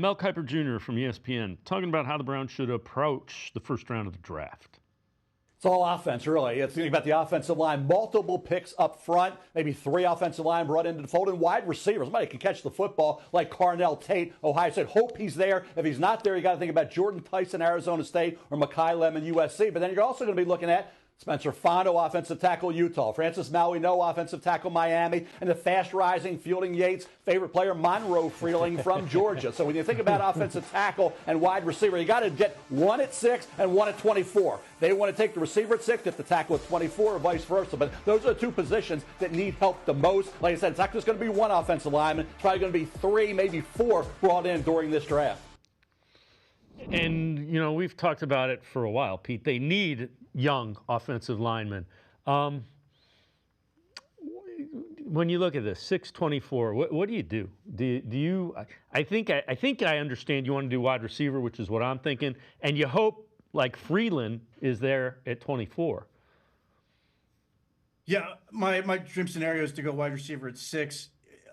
Mel Kiper Jr. from ESPN talking about how the Browns should approach the first round of the draft. It's all offense, really. It's thinking about the offensive line. Multiple picks up front, maybe 3 offensive line brought into the fold, and wide receivers. Somebody can catch the football like Carnell Tate, Ohio State. Hope he's there. If he's not there, you got to think about Jordan Tyson, Arizona State, or Mekhi Lemon, USC. But then you're also going to be looking at Spencer Fondo, offensive tackle, Utah. Francis Mauigoa, offensive tackle, Miami. And the fast-rising Fielding Yates, favorite player, Monroe Freeling from Georgia. So when you think about offensive tackle and wide receiver, you got to get one at 6 and one at 24. They want to take the receiver at 6, get the tackle at 24, or vice versa. But those are the 2 positions that need help the most. Like I said, it's not just going to be 1 offensive lineman. It's probably going to be 3, maybe 4 brought in during this draft. And, we've talked about it for a while, Pete. They need young offensive linemen. When you look at this, 6'24", what do you do? Do you? I think I understand you want to do wide receiver, which is what I'm thinking, and you hope like Freeland is there at 24. Yeah, my dream scenario is to go wide receiver at 6.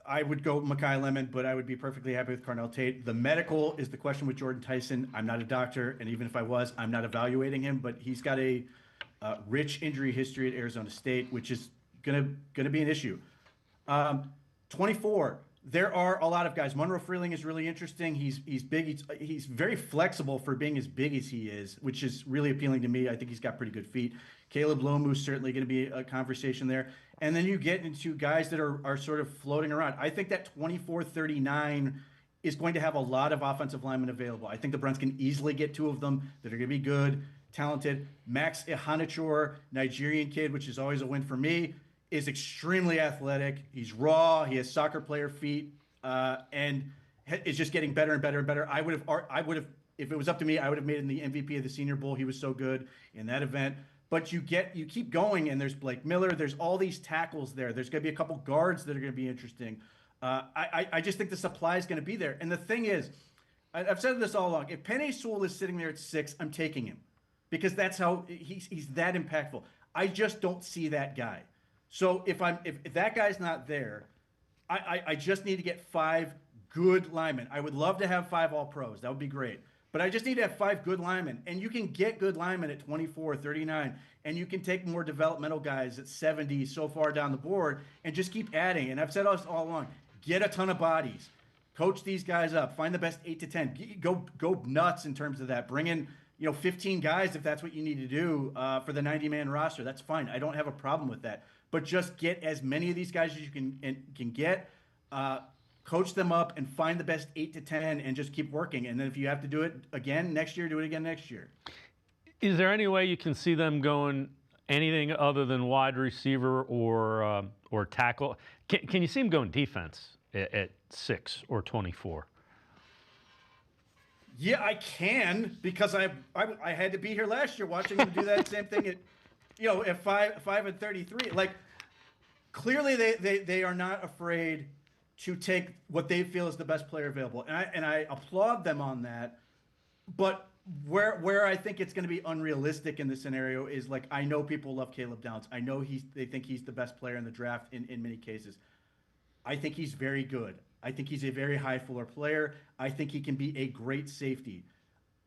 I would go Mekhi Lemon, but I would be perfectly happy with Carnell Tate. The medical is the question with Jordan Tyson. I'm not a doctor, and even if I was, I'm not evaluating him, but he's got a rich injury history at Arizona State, which is gonna be an issue. 24. There are a lot of guys. Monroe Freeling is really interesting. He's big. He's very flexible for being as big as he is, which is really appealing to me. I think he's got pretty good feet. Caleb Lomu's certainly going to be a conversation there. And then you get into guys that are sort of floating around. I think that 24-39 is going to have a lot of offensive linemen available. I think the Browns can easily get 2 of them that are going to be good, talented. Max Ihanachor, Nigerian kid, which is always a win for me, is extremely athletic. He's raw. He has soccer player feet, and is just getting better and better and better. I would have, if it was up to me, I would have made him the MVP of the Senior Bowl. He was so good in that event. But you keep going, and there's Blake Miller. There's all these tackles there. There's going to be a couple guards that are going to be interesting. I just think the supply is going to be there. And the thing is, I've said this all along. If Penei Sewell is sitting there at 6, I'm taking him because that's how he's that impactful. I just don't see that guy. So if that guy's not there, I just need to get 5 good linemen. I would love to have 5 All-Pros. That would be great. But I just need to have 5 good linemen. And you can get good linemen at 24, 39, and you can take more developmental guys at 70 so far down the board and just keep adding. And I've said all along, get a ton of bodies. Coach these guys up. Find the best 8 to 10. Go nuts in terms of that. Bring in 15 guys if that's what you need to do for the 90-man roster. That's fine. I don't have a problem with that. But just get as many of these guys as you can get. Coach them up and find the best 8 to 10 and just keep working. And then if you have to do it again next year, do it again next year. Is there any way you can see them going anything other than wide receiver or tackle? Can you see them going defense at 6 or 24? Yeah, I can because I had to be here last year watching them do that same thing at 5 and 33. Like clearly they are not afraid to take what they feel is the best player available. And I applaud them on that. But where I think it's going to be unrealistic in this scenario is, like, I know people love Caleb Downs. I know they think he's the best player in the draft in many cases. I think he's very good. I think he's a very high floor player. I think he can be a great safety.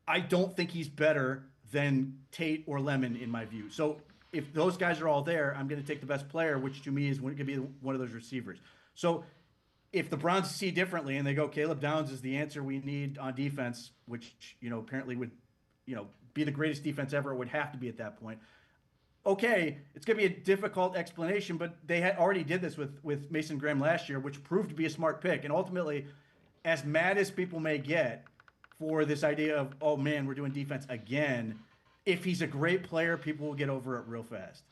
I don't think he's better than Tate or Lemon in my view. So if those guys are all there, I'm going to take the best player, which to me is going to be one of those receivers. So if the Browns see differently and they go, Caleb Downs is the answer we need on defense, which, apparently would, be the greatest defense ever, it would have to be at that point. Okay, it's going to be a difficult explanation, but they had already did this with Mason Graham last year, which proved to be a smart pick. And ultimately, as mad as people may get for this idea of, oh man, we're doing defense again, if he's a great player, people will get over it real fast.